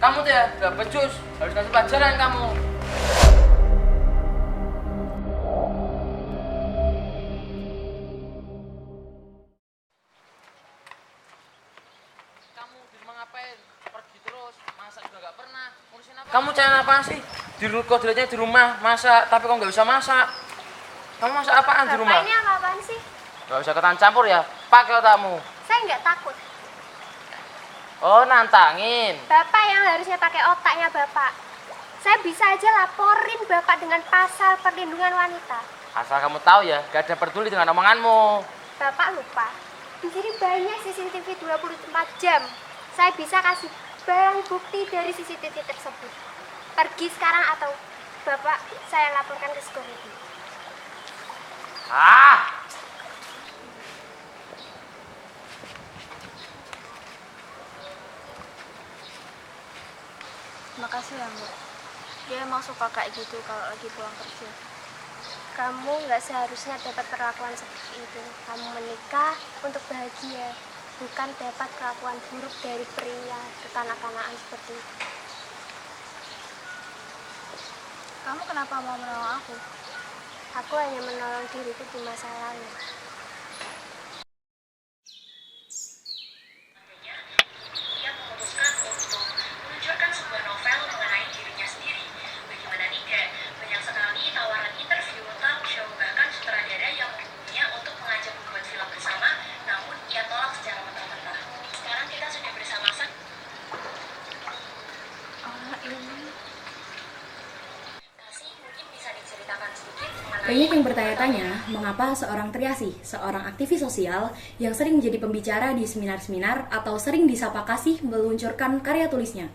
Kamu tuh ya gak becus, harus kasih pelajaran kamu. Kamu di rumah ngapain? Pergi terus, masak juga gak pernah. Ngurusin apa? Kamu cari apaan sih? Kodratnya di rumah masak, tapi kok gak bisa masak. Kamu masak apaan di rumah? Bapak ini apa-apaan sih? Gak usah ketan campur ya, pakai otakmu. Saya nggak takut. Oh, nantangin. Bapak yang harusnya pakai otaknya Bapak. Saya bisa aja laporin Bapak dengan pasal perlindungan wanita. Asal kamu tahu ya, gak ada peduli dengan omonganmu. Bapak lupa, di sini banyak CCTV 24 jam. Saya bisa kasih barang bukti dari CCTV tersebut. Pergi sekarang atau Bapak saya laporkan ke security. Ah! Makasih ya Mbak. Dia emang suka kayak gitu kalau lagi pulang kerja. Kamu nggak seharusnya dapat perlakuan seperti itu. Kamu menikah untuk bahagia, bukan dapat perlakuan buruk dari pria kekanak-kanakan seperti itu. Kamu kenapa mau menolong aku? Aku hanya menolong diriku di masa lalu. Ia memutuskan untuk meluncurkan sebuah novel mengenai dirinya sendiri. Bagaimana tidak? Banyak sekali tawaran interview, talk show, bahkan sutradara yang menghubunginya untuk mengajak membuat film bersama, namun ia tolak secara mentah-mentah. Sekarang kita sudah bersama-sama. Ini Kasih mungkin bisa diceritakan sedikit mengenai Banyak yang bertanya-tanya mengapa seorang Triasih, seorang aktivis sosial yang sering menjadi pembicara di seminar-seminar atau sering disapa Kasih meluncurkan karya tulisnya.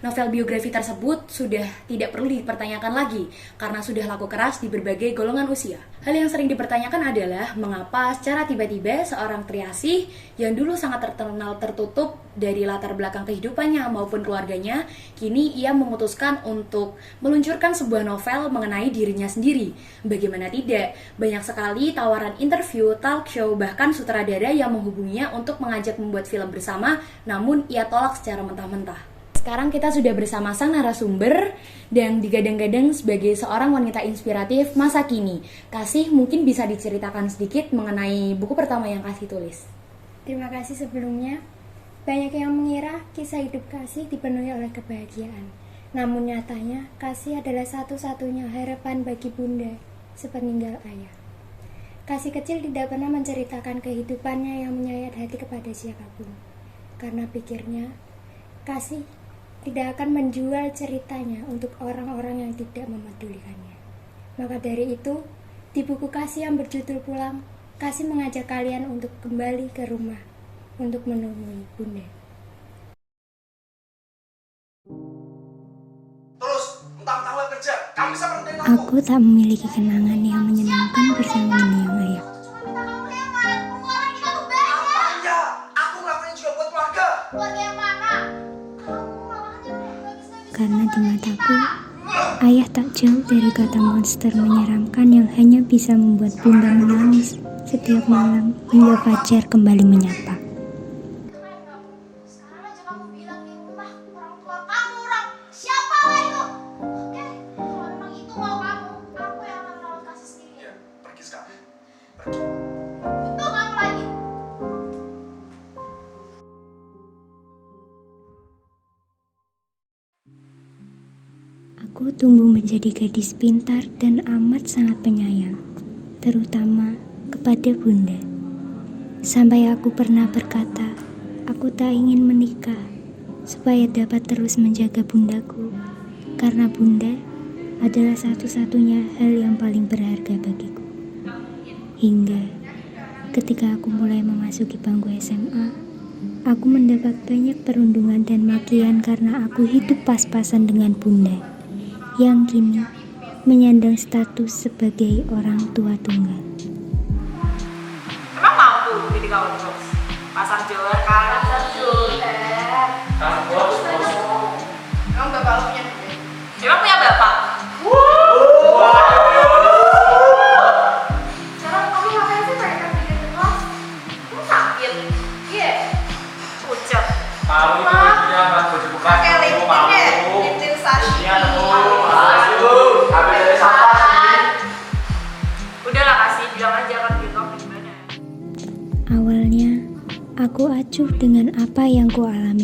Novel biografi tersebut sudah tidak perlu dipertanyakan lagi karena sudah laku keras di berbagai golongan usia. Hal yang sering dipertanyakan adalah mengapa secara tiba-tiba seorang Triasih yang dulu sangat terkenal tertutup dari latar belakang kehidupannya maupun keluarganya, kini ia memutuskan untuk meluncurkan sebuah novel mengenai dirinya sendiri. Bagaimana tidak, banyak sekali tawaran interview, talk show, bahkan sutradara yang menghubunginya untuk mengajak membuat film bersama, namun ia tolak secara mentah-mentah. Sekarang kita sudah bersama sang narasumber dan digadang-gadang sebagai seorang wanita inspiratif masa kini. Kasih mungkin bisa diceritakan sedikit mengenai buku pertama yang Kasih tulis. Terima kasih sebelumnya. Banyak yang mengira kisah hidup Kasih dipenuhi oleh kebahagiaan. Namun nyatanya, Kasih adalah satu-satunya harapan bagi bunda sepeninggal ayah. Kasih kecil tidak pernah menceritakan kehidupannya yang menyayat hati kepada siapapun. Karena pikirnya, Kasih tidak akan menjual ceritanya untuk orang-orang yang tidak memedulikannya. Maka dari itu, di buku Kasih yang berjudul Pulang, Kasih mengajak kalian untuk kembali ke rumah untuk menemui bunda. Terus, entah-entah lo kerja, kamu bisa berhenti Aku tak memiliki kenangan yang menyenangkan bersama mendiang ayah. Apa ya? Aku ngelakuin juga buat keluarga. Karena di mataku, ayah tak jauh dari kata monster menyeramkan yang hanya bisa membuat bunda menangis setiap malam hingga fajar kembali menyapa. Sekarang aja kamu bilang di rumah orang tua kamu orang siapa lah itu? Oke, kalau memang itu mau kamu, aku yang akan merawat Kasih sendiri. Ya, pergi sekarang. Pergi. Betul kamu lagi. Aku tumbuh menjadi gadis pintar dan amat sangat penyayang, terutama kepada bunda. Sampai aku pernah berkata, aku tak ingin menikah supaya dapat terus menjaga bundaku, karena bunda adalah satu-satunya hal yang paling berharga bagiku. Hingga ketika aku mulai memasuki bangku SMA, aku mendapat banyak perundungan dan makian karena aku hidup pas-pasan dengan bunda yang kini menyandang status sebagai orang tua tunggal. Emang mampu jadi kawan bos? Pasar Jower kan? Pasar Jower. Kan bos. Emang bapak lo punya duit? Emang punya bapak? Sekarang kamu ngapain sih pakai kaki di kelas? Kamu sakit? Iya. Pucat. Kamu itu dia baju bekas. Pakai LinkedIn ya?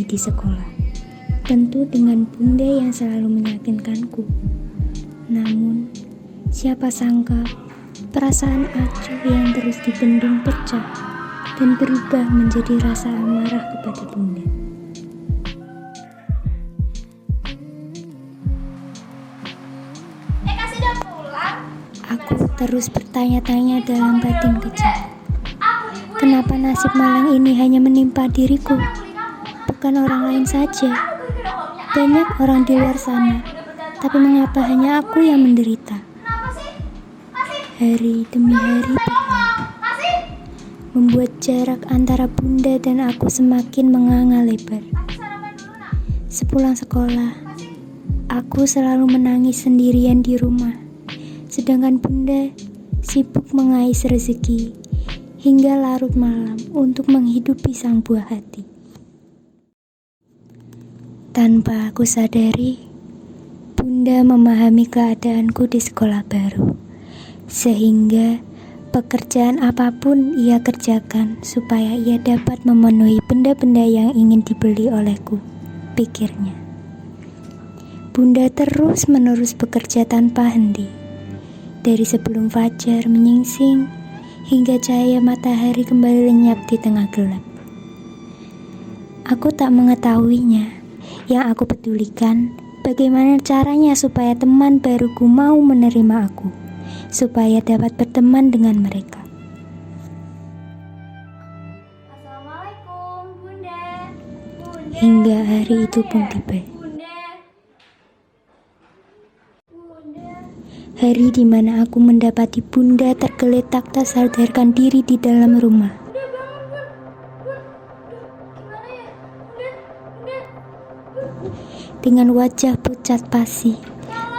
di sekolah. Tentu dengan bunda yang selalu meyakinkanku. Namun, siapa sangka perasaan acuh yang terus dibendung pecah dan berubah menjadi rasa amarah kepada bunda. Kasih udah pulang. Aku terus bertanya-tanya dalam batin kecil. Kenapa nasib malang ini hanya menimpa diriku, bukan orang lain saja? Banyak orang di luar sana, tapi mengapa hanya aku yang menderita? Hari demi hari berlalu, membuat jarak antara bunda dan aku semakin menganga lebar. Sepulang sekolah, aku selalu menangis sendirian di rumah, sedangkan bunda sibuk mengais rezeki hingga larut malam untuk menghidupi sang buah hati. Tanpa aku sadari, bunda memahami keadaanku di sekolah baru, sehingga pekerjaan apapun ia kerjakan supaya ia dapat memenuhi benda-benda yang ingin dibeli olehku, pikirnya. Bunda terus-menerus bekerja tanpa henti, dari sebelum fajar menyingsing hingga cahaya matahari kembali lenyap di tengah gelap. Aku tak mengetahuinya. Yang aku pedulikan, bagaimana caranya supaya teman baruku mau menerima aku, supaya dapat berteman dengan mereka. Assalamualaikum, Bunda. Bunda. Hingga hari itu pun tiba. Bunda. Bunda. Hari di mana aku mendapati bunda tergeletak tak sadarkan diri di dalam rumah. Dengan wajah pucat pasi,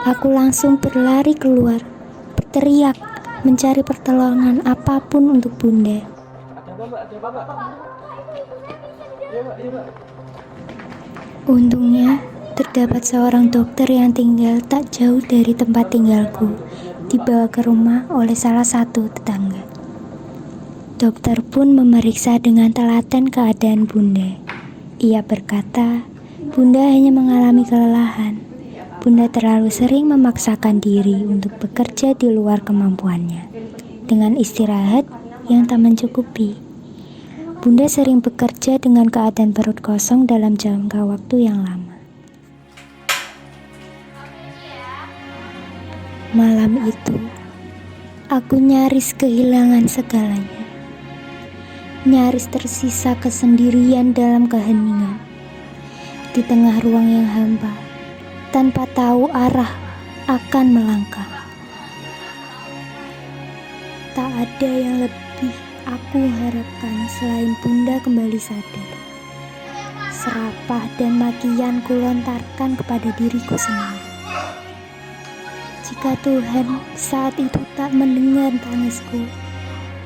aku langsung berlari keluar, berteriak, mencari pertolongan apapun untuk bunda. Untungnya, terdapat seorang dokter yang tinggal tak jauh dari tempat tinggalku, dibawa ke rumah oleh salah satu tetangga. Dokter pun memeriksa dengan telaten keadaan bunda. Ia berkata, bunda hanya mengalami kelelahan. Bunda terlalu sering memaksakan diri untuk bekerja di luar kemampuannya, dengan istirahat yang tak mencukupi. Bunda sering bekerja dengan keadaan perut kosong dalam jangka waktu yang lama. Malam itu, aku nyaris kehilangan segalanya. Nyaris tersisa kesendirian dalam keheningan. Di tengah ruang yang hampa, tanpa tahu arah akan melangkah. Tak ada yang lebih aku harapkan selain bunda kembali sadar. Serapah dan makian kulontarkan kepada diriku sendiri. Jika Tuhan saat itu tak mendengar tangisku,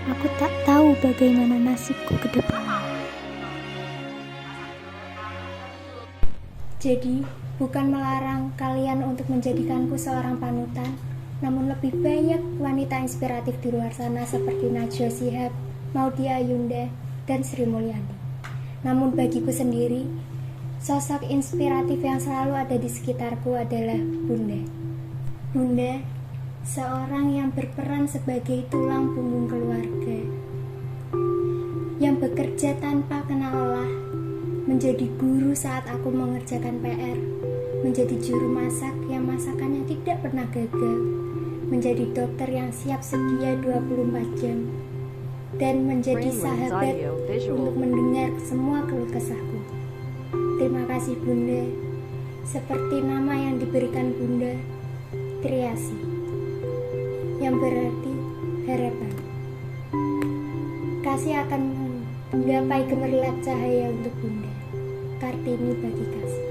aku tak tahu bagaimana nasibku ke depan. Jadi, bukan melarang kalian untuk menjadikanku seorang panutan, namun lebih banyak wanita inspiratif di luar sana seperti Najwa Shihab, Maudy Ayunda, dan Sri Mulyani. Namun bagiku sendiri, sosok inspiratif yang selalu ada di sekitarku adalah bunda. Bunda, seorang yang berperan sebagai tulang punggung keluarga, yang bekerja tanpa kenal lelah, menjadi guru saat aku mengerjakan PR, menjadi juru masak yang masakannya tidak pernah gagal, menjadi dokter yang siap sedia 24 jam, dan menjadi sahabat untuk mendengar semua keluh kesahku. Terima kasih bunda, seperti nama yang diberikan bunda, Triasi, yang berarti harapan. Kasih akan menggapai gemerlap cahaya untuk bunda. Kartini bagi kasih.